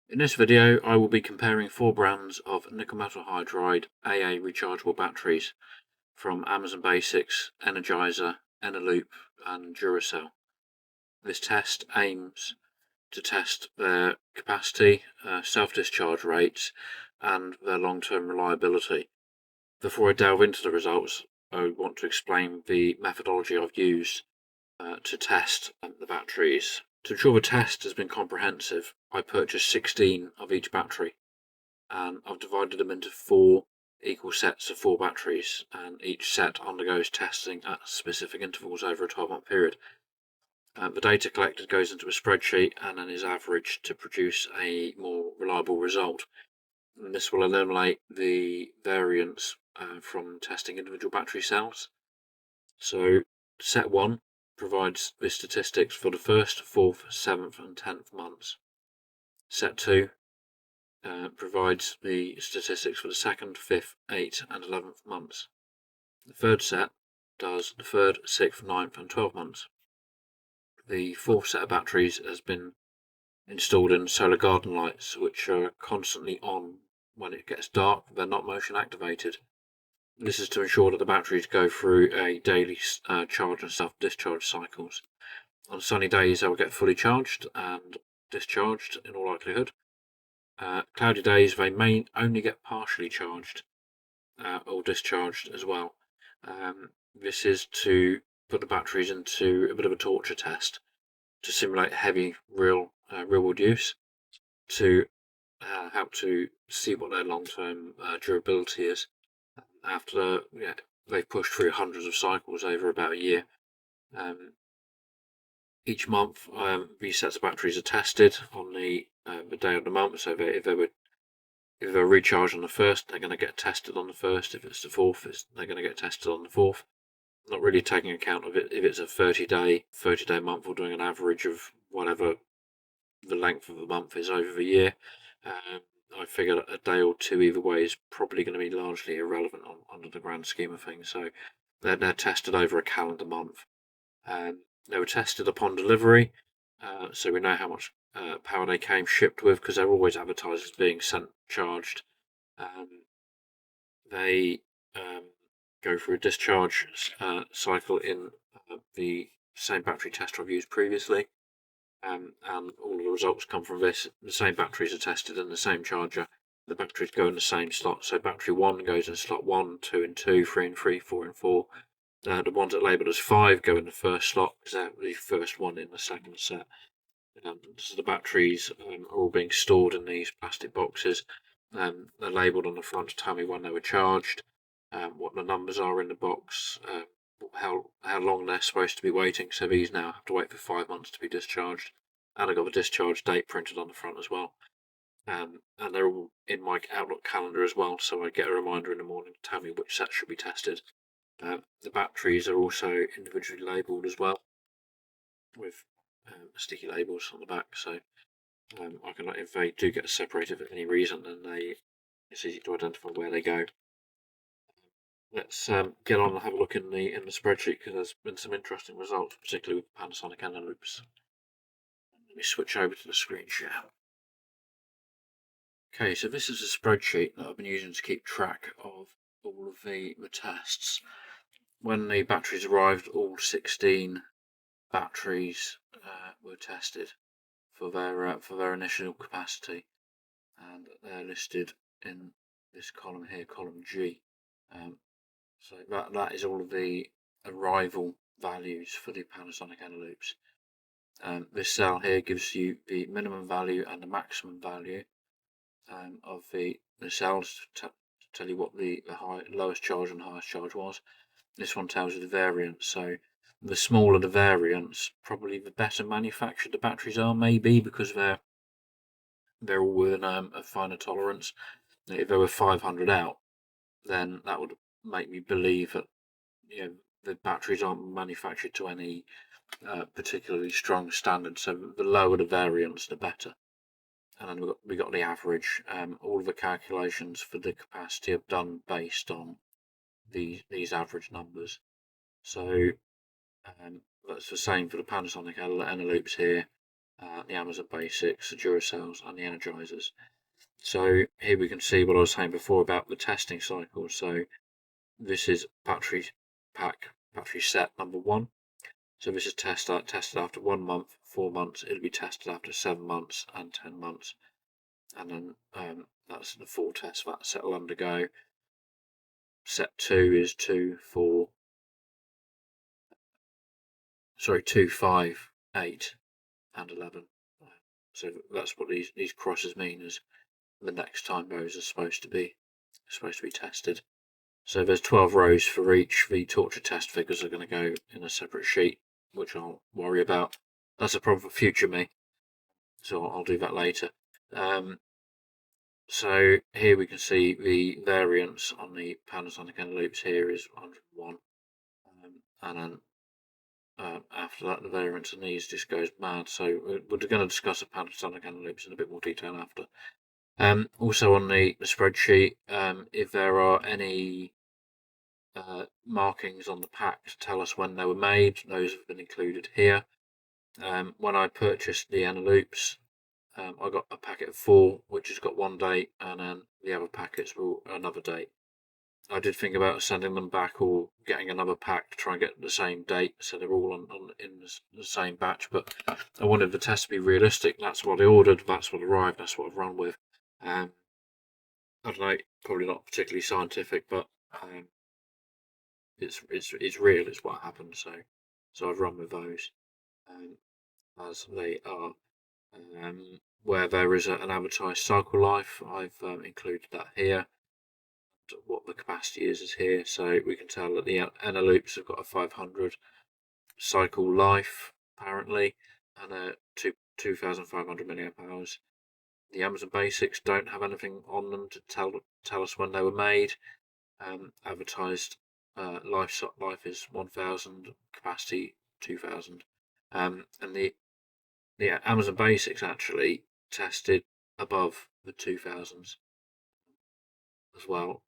In this video, I will be comparing 4 brands of nickel metal hydride AA rechargeable batteries from Amazon Basics, Energizer, Eneloop and Duracell. This test aims to test their capacity, self-discharge rates and their long-term reliability. Before I delve into the results, I want to explain the methodology I've used to test the batteries. To ensure the test has been comprehensive, I purchased 16 of each battery, and I've divided them into 4 equal sets of 4 batteries, and each set undergoes testing at specific intervals over a 12-month period. The data collected goes into a spreadsheet and then is averaged to produce a more reliable result. And this will eliminate the variance from testing individual battery cells. So set 1 provides the statistics for the 1st, 4th, 7th and 10th months. Set 2 provides the statistics for the 2nd, 5th, 8th and 11th months. The 3rd set does the 3rd, 6th, 9th and 12th months. The 4th set of batteries has been installed in solar garden lights, which are constantly on when it gets dark. They're not motion activated. This is to ensure that the batteries go through a daily charge and self-discharge cycles. On sunny days, they will get fully charged and discharged in all likelihood. Cloudy days, they may only get partially charged or discharged as well. This is to put the batteries into a bit of a torture test to simulate heavy real-world use, to help to see what their long-term durability is after they've pushed through hundreds of cycles over about a year. Each month, these sets of batteries are tested on the day of the month. So if they're recharged on the 1st, they're going to get tested on the 1st. If it's the 4th, they're going to get tested on the 4th. Not really taking account of it if it's a 30-day month, or doing an average of whatever the length of the month is over the year. I figure a day or two either way is probably going to be largely irrelevant under the grand scheme of things. So they're tested over a calendar month. They were tested upon delivery, so we know how much power they came shipped with, because they're always advertised as being sent charged. They go through a discharge cycle in the same battery tester I've used previously. And all of the results come from this. The same batteries are tested in the same charger. The batteries go in the same slot. So battery 1 goes in slot 1, 2 and 2, 3 and 3, 4 and 4. The ones that are labelled as 5 go in the first slot, because they're the first one in the second set. So the batteries are all being stored in these plastic boxes. They're labelled on the front to tell me when they were charged, what the numbers are in the box, how long they're supposed to be waiting. So these now have to wait for 5 months to be discharged, and I got the discharge date printed on the front as well. And they're all in my Outlook calendar as well, so I get a reminder in the morning to tell me which set should be tested. The batteries are also individually labelled as well, with sticky labels on the back, so I can, if they do get separated for any reason, then it's easy to identify where they go. Let's get on and have a look in the spreadsheet, because there's been some interesting results, particularly with Panasonic Eneloops. Let me switch over to the screen share. Okay, so this is a spreadsheet that I've been using to keep track of all of the tests. When the batteries arrived, all 16 batteries were tested for their initial capacity, and they're listed in this column here, column G. So that is all of the arrival values for the Panasonic Eneloops. This cell here gives you the minimum value and the maximum value of the cells to tell you what the lowest charge and highest charge was. This one tells you the variance. So the smaller the variance, probably the better manufactured the batteries are, maybe because they're all within a finer tolerance. If there were 500 out, then that would make me believe that the batteries aren't manufactured to any particularly strong standard. So the lower the variance, the better. And then we got the average. All of the calculations for the capacity are done based on these average numbers. So that's the same for the Panasonic Eneloops here. the Amazon Basics, the Duracells, and the Energizers. So here we can see what I was saying before about the testing cycle. So this is battery set number 1. So this is tested after 1 month, 4 months. It'll be tested after 7 months and 10 months, and then that's the full test that set will undergo. Set 2 is 2, 5, 8, and 11. So that's what these crosses mean, is the next time those are supposed to be tested. So there's 12 rows for each. The torture test figures are going to go in a separate sheet, which I'll worry about. That's a problem for future me, so I'll do that later. So here we can see the variance on the Panasonic Eneloops here is 101, and then after that the variance on these just goes mad. So we're going to discuss the Panasonic Eneloops in a bit more detail after. Also on the spreadsheet, if there are any markings on the pack to tell us when they were made, those have been included here. When I purchased the Eneloops, I got a packet of 4, which has got one date, and then the other packets were another date. I did think about sending them back or getting another pack to try and get the same date, so they're all in the same batch, but I wanted the test to be realistic. That's what I ordered, that's what arrived, that's what I've run with. I don't know, probably not particularly scientific, but it's real, it's what happened, so I've run with those as they are. Where there is an advertised cycle life, I've included that here. What the capacity is here, so we can tell that the Eneloops have got a 500 cycle life apparently, and a 2,500 milliamp hours. The Amazon Basics don't have anything on them to tell us when they were made. Advertised life is 1,000, capacity 2,000, and the Amazon Basics actually tested above the 2,000s as well.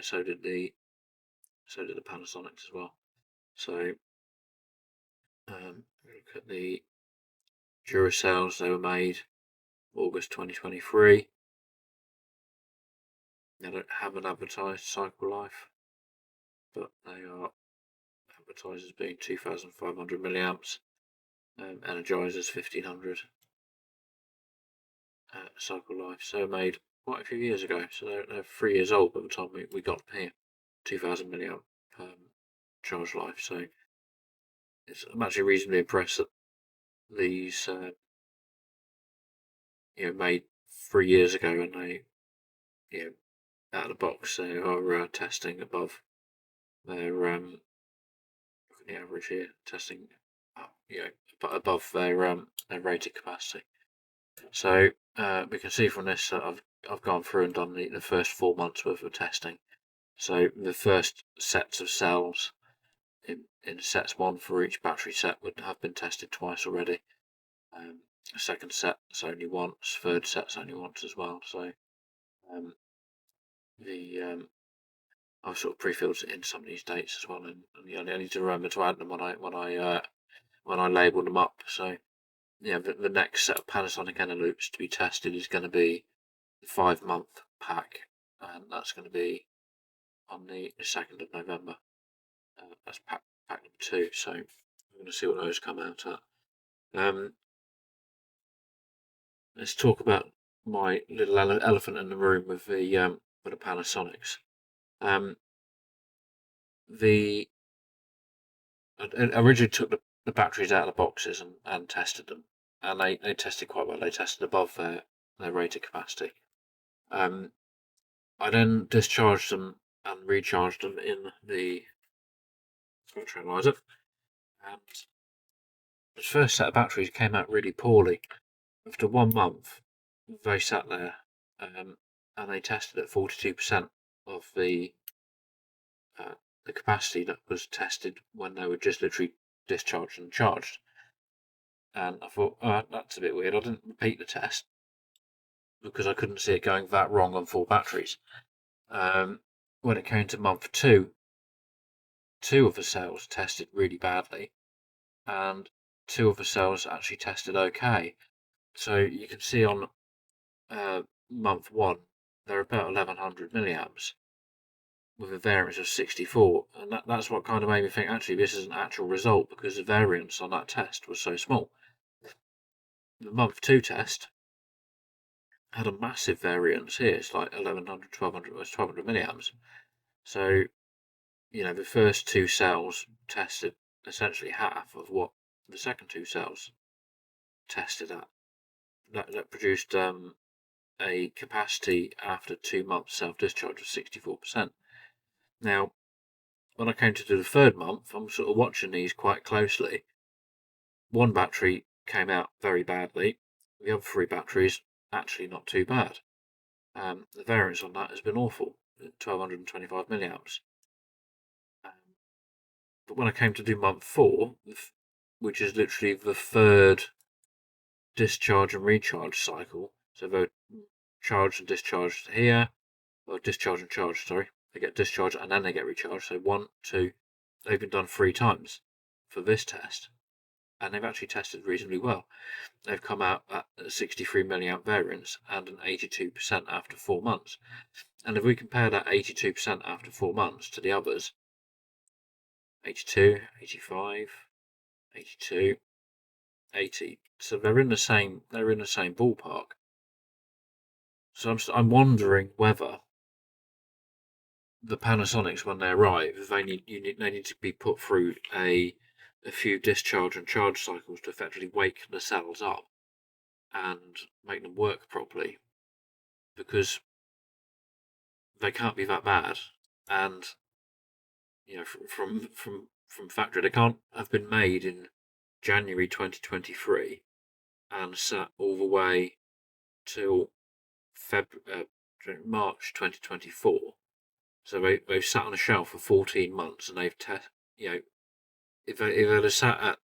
So did the Panasonics as well. So look at the Duracells. They were made August 2023. They don't have an advertised cycle life, but they are advertised as being 2,500 milliamps. Energizer's 1,500 cycle life. So made quite a few years ago. So they're 3 years old by the time we got them here. 2,000 milliamp charge life. So I'm actually reasonably impressed that these made 3 years ago, and they out of the box they are testing above their look at the average here, testing above their rated capacity. So we can see from this that I've gone through and done the first 4 months worth of testing. So the first sets of cells in sets 1 for each battery set would have been tested twice already. Second set's only once, third set's only once as well. So I've sort of pre-filled in some of these dates as well, and I need to remember to add them when I label them up. So the next set of Panasonic Eneloops to be tested is going to be the 5-month pack, and that's going to be on the 2nd of November. That's pack number 2. So I'm going to see what those come out at. Let's talk about my little elephant in the room with the Panasonics. I originally took the batteries out of the boxes and tested them, and they tested quite well. They tested above their rated capacity. I then discharged them and recharged them in the battery analyzer, and the first set of batteries came out really poorly. After 1 month, they sat there, and they tested at 42% of the capacity that was tested when they were just literally discharged and charged. And I thought, that's a bit weird. I didn't repeat the test because I couldn't see it going that wrong on full batteries. When it came to month 2, 2 of the cells tested really badly, and two of the cells actually tested okay. So you can see on month 1, they're about 1100 milliamps with a variance of 64, and that's what kind of made me think actually this is an actual result because the variance on that test was so small. The month 2 test had a massive variance here. It's like 1100, 1200 milliamps. So, the first 2 cells tested essentially half of what the second 2 cells tested at. That produced a capacity after 2 months self-discharge of 64%. Now, when I came to do the third month, I'm sort of watching these quite closely. One battery came out very badly. The other 3 batteries, actually not too bad. The variance on that has been awful, 1225 milliamps. But when I came to do month 4, which is literally the third discharge and recharge cycle, so they're charged and discharged here, or discharge and charge, sorry. They get discharged and then they get recharged. So 1, 2, they've been done 3 times for this test, and they've actually tested reasonably well. They've come out at a 63 milliamp variance and an 82% after 4 months. And if we compare that 82% after 4 months to the others, 82, 85, 82, 80. So they're in the same ballpark. So I'm wondering whether the Panasonics, when they arrive, they need to be put through a few discharge and charge cycles to effectively wake the cells up and make them work properly, because they can't be that bad. And from factory, they can't have been made in January 2023 and sat all the way till March 2024. So they've sat on a shelf for 14 months, and they've if they'd have sat at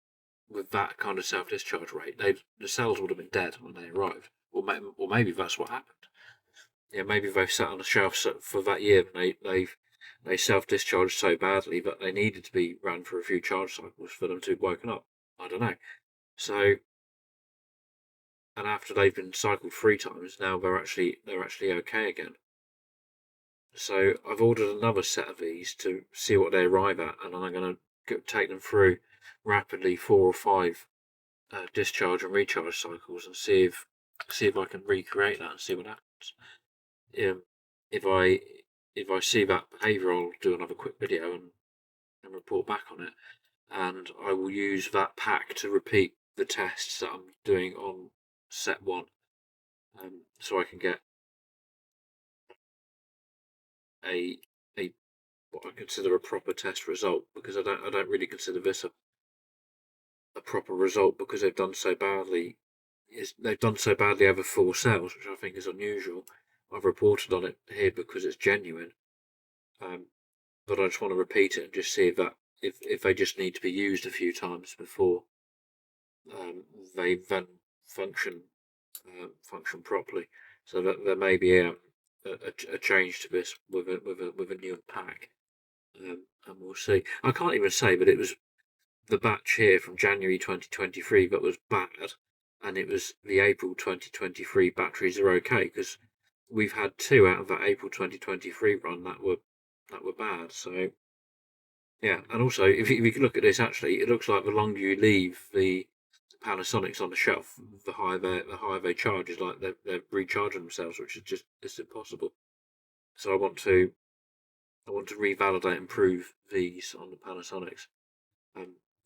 with that kind of self-discharge rate, the cells would have been dead when they arrived. Or maybe that's what happened. Maybe they've sat on a shelf for that year, and they self-discharged so badly that they needed to be ran for a few charge cycles for them to have woken up. I don't know. So, and after they've been cycled 3 times, now they're actually okay again. So I've ordered another set of these to see what they arrive at, and I'm going to take them through rapidly 4 or 5 discharge and recharge cycles and see if I can recreate that and see what happens. If I see that behaviour, I'll do another quick video and report back on it, and I will use that pack to repeat the tests that I'm doing on set 1, so I can get a what I consider a proper test result, because I don't really consider this a proper result, because they've done so badly. They've done so badly over 4 cells, which I think is unusual. I've reported on it here because it's genuine, but I just want to repeat it and just see if they just need to be used a few times before they then function properly. So that there may be a change to this with a new pack, and we'll see. I can't even say, but it was the batch here from January 2023 that was bad, and it was the April 2023 batteries are okay, because we've had 2 out of that April 2023 run that were bad. So yeah, and also if you look at this, actually, it looks like the longer you leave the Panasonics on the shelf, the higher they charge. Is like they're recharging themselves, which is just impossible. So I want to revalidate and prove these on the Panasonics,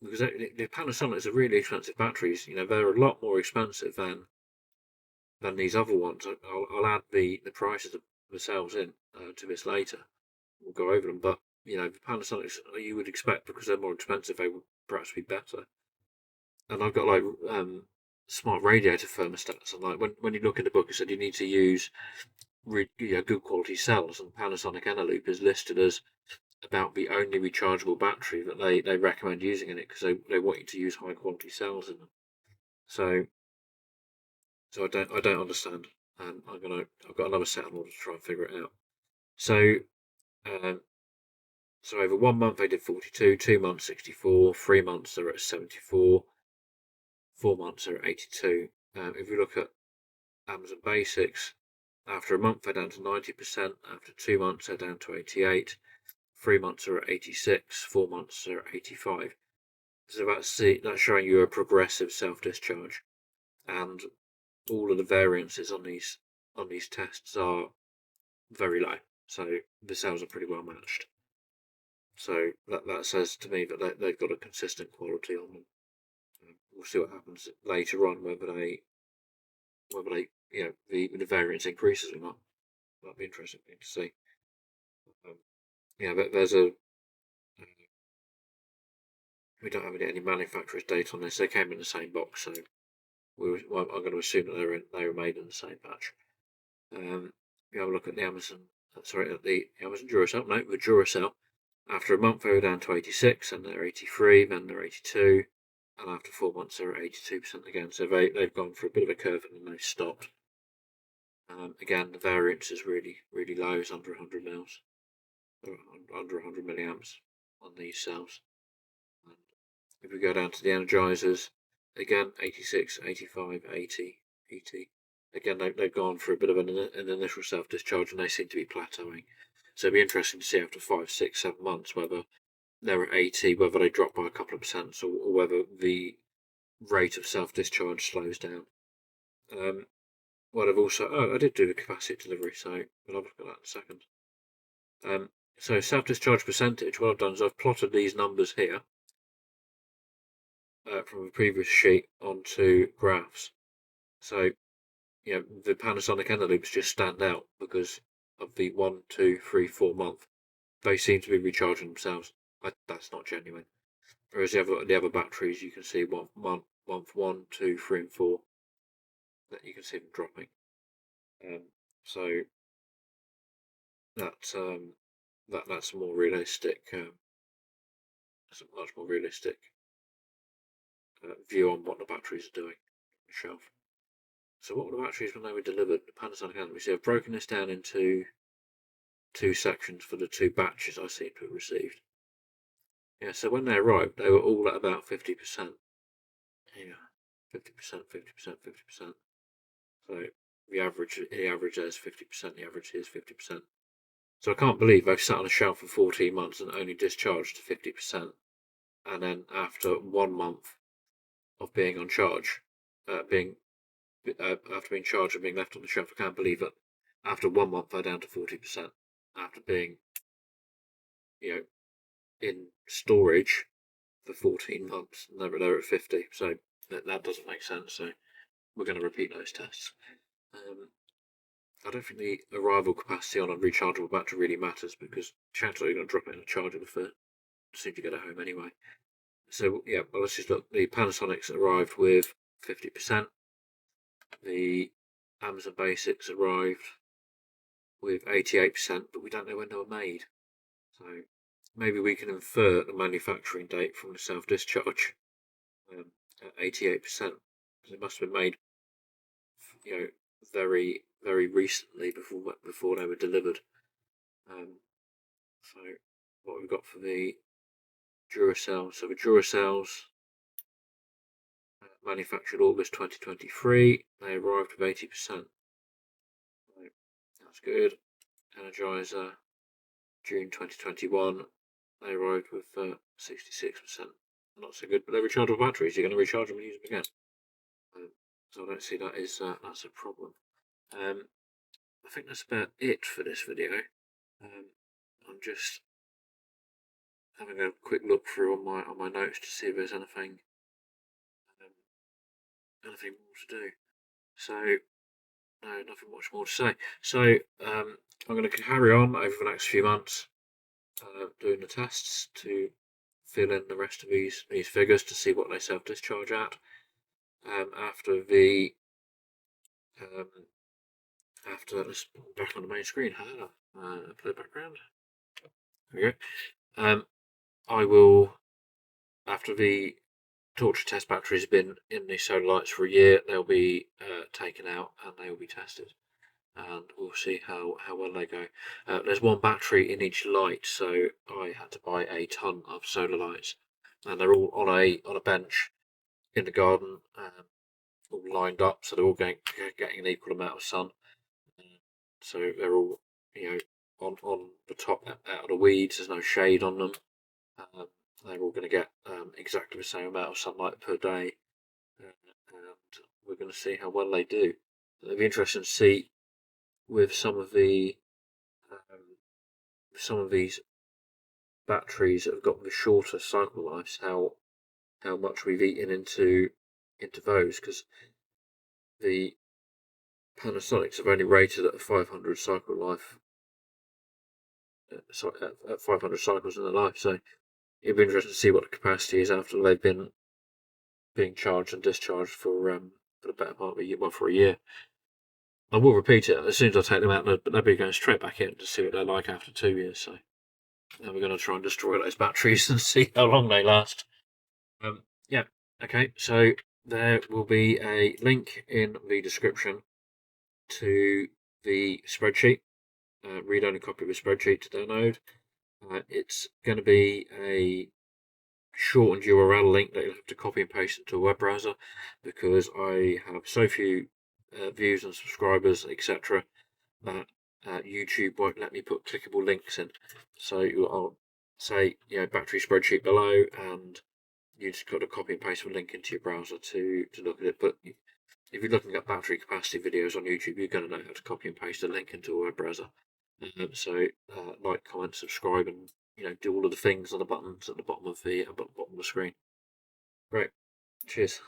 because the Panasonics are really expensive batteries. They're a lot more expensive than these other ones. I'll add the prices of the cells in to this later. We'll go over them, but the Panasonics, you would expect, because they're more expensive, they would perhaps be better. And I've got like smart radiator thermostats, and like when you look in the book, it said you need to use good quality cells, and Panasonic Eneloop is listed as about the only rechargeable battery that they recommend using in it, because they want you to use high quality cells in them. So I don't understand, and I've got another set in order to try and figure it out. So over 1 month they did 42, 2 months 64, 3 months they're at 74, 4 months they're at 82. If we look at Amazon Basics, after a month they're down to 90%, after 2 months they're down to 88, 3 months are at 86, 4 months are at 85. So that's showing you a progressive self-discharge, and all of the variances on these tests are very low. So the cells are pretty well matched. So that says to me that they've got a consistent quality on them. We'll see what happens later on, whether they the variance increases or not. That'd be interesting to see. But there's we don't have any manufacturer's date on this. They came in the same box, so I'm going to assume that they were made in the same batch. We have a look at the Amazon Duracell. No, the Duracell. After a month, they were down to 86, and they're 83, then they're 82, and after 4 months, they're 82% again. So they've gone for a bit of a curve and then they've stopped. Again, the variance is really, really low. It's under 100 mils, or under 100 milliamps on these cells. And if we go down to the Energizers, again, 86, 85, 80, 80. Again, they've gone for a bit of an initial self-discharge, and they seem to be plateauing. So it'll be interesting to see after 5, 6, 7 months whether they're at 80, whether they drop by a couple of percent, or whether the rate of self-discharge slows down. What I've also, I did do the capacity delivery, so we'll have a look at that in a second. So self-discharge percentage, what I've done is I've plotted these numbers here from a previous sheet onto graphs. So, the Panasonic Eneloops just stand out because of the 1, 2, 3, 4 month. They seem to be recharging themselves. That's not genuine. Whereas the other batteries, you can see month 1, 2, 3, and 4. That you can see them dropping. So that's more realistic. That's a much more realistic view on what the batteries are doing on the shelf. So what were the batteries when they were delivered? The Panasonic Eneloops. I've broken this down into 2 sections for the 2 batches I seem to have received. Yeah, so when they arrived, they were all at about 50%. Yeah, 50%, 50%, 50%. So the average there is 50%. The average here is 50%. So I can't believe they've sat on a shelf for 14 months and only discharged to 50%. And then after 1 month of being on charge, after being charged and being left on the shelf, I can't believe that after 1 month they're down to 40%. After being, in storage for 14 months, and they're at 50. So that doesn't make sense. So we're going to repeat those tests. I don't think the arrival capacity on a rechargeable battery really matters, because chances are you're going to drop it in a charger as soon as you get it home anyway. So let's just look. The Panasonics arrived with 50%. The Amazon Basics arrived with 88%, but we don't know when they were made. So maybe we can infer the manufacturing date from the self-discharge at 88%, because it must have been made, very, very recently before they were delivered. So what we've got for the Duracell. So the Duracells manufactured August 2023. They arrived with 80%. So that's good. Energizer, June 2021. They arrived with 66%. Not so good, but they're rechargeable batteries. You're going to recharge them and use them again. So I don't see that's a problem. I think that's about it for this video. I'm just having a quick look through on my notes to see if there's anything more to do. So no, nothing much more to say. So I'm going to carry on over the next few months doing the tests to fill in the rest of these figures to see what they self-discharge at. After let's back on the main screen. Play background. There we go. I will, after the torch test batteries have been in the solar lights for a year, they'll be taken out and they will be tested, and we'll see how well they go. There's 1 battery in each light, so I had to buy a ton of solar lights, and they're all on a bench in the garden, all lined up, so they're all getting an equal amount of sun. So they're all, on the top, out of the weeds. There's no shade on them. They're all going to get exactly the same amount of sunlight per day, and we're going to see how well they do. It'll be interesting to see with some of these batteries that have got the shorter cycle lives, how much we've eaten into those, because the Panasonics have only rated at a 500 cycle life, at 500 cycles in their life. So it'd be interesting to see what the capacity is after they've been being charged and discharged for the better part of a year, well, for a year. I will repeat it as soon as I take them out. They'll be going straight back in to see what they're like after 2 years. So we're going to try and destroy those batteries and see how long they last. Yeah. Okay. So there will be a link in the description to the spreadsheet, read-only copy of the spreadsheet to download. It's going to be a shortened URL link that you'll have to copy and paste into a web browser, because I have so few views and subscribers, etc., that YouTube won't let me put clickable links in. So I'll say, battery spreadsheet below, and you just got to copy and paste a link into your browser to look at it. But if you're looking at battery capacity videos on YouTube, you're going to know how to copy and paste a link into a web browser. So like, comment, subscribe, and do all of the things on the buttons at the bottom of the screen. Great. Cheers.